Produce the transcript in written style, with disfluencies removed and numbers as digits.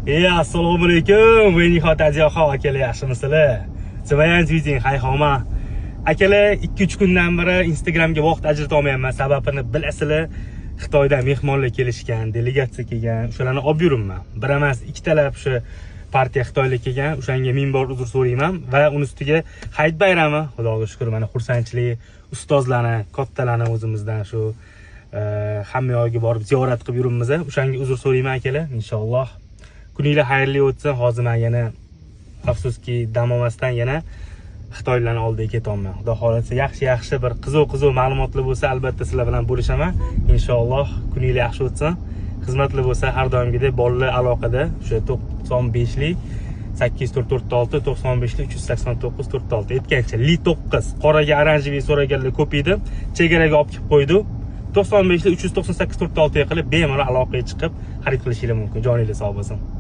assalomu alaykum. Ve nihoyat ajoyib akalar, yaxshimisizlar? 怎么样最近还好吗? Akalar 2-3 kundan beri Instagramga vaqt ajrata olmayapman. Sababini bilasizlar. Xitoydan mehmonlar kelishgan, delegatsiya kelgan. O'shalarni olib yuribman. Bir emas, ikkitalab shu partiya Xitoylik kelgan. O'shanga ming bor uzr so'rayman va uni ustiga Hayit bayrami, Xudoga shukr, mana xursandchilik ustozlarni, kattalarni o'zimizdan shu hamma yoqqa borib ziyorat qilib yuribmiz. O'shanga uzr so'rayman akalar. Inshaalloh kuninglar xayrli o'tsin. Hozir men yana afsuski dam olmasdan yana Xitoylarning oldiga ketaman. Xudo xolasa yaxshi bir qiziq ma'lumotlar bo'lsa, albatta sizlar bilan bo'lishaman. Inshaalloh kuninglar yaxshi o'tsin. Xizmatlar bo'lsa har doimgidek bolalar aloqada o'sha 95lik 84446 95lik 389 46 aytgancha li 9 qoraga oranjeviy so'raganlar ko'p edi. Chegaraga olib kelib qo'ydi. 95lik 398 46 ga qilib bemalol aloqaga chiqib xarid qilishingiz mumkin. Joningiz sog' bo'lsin.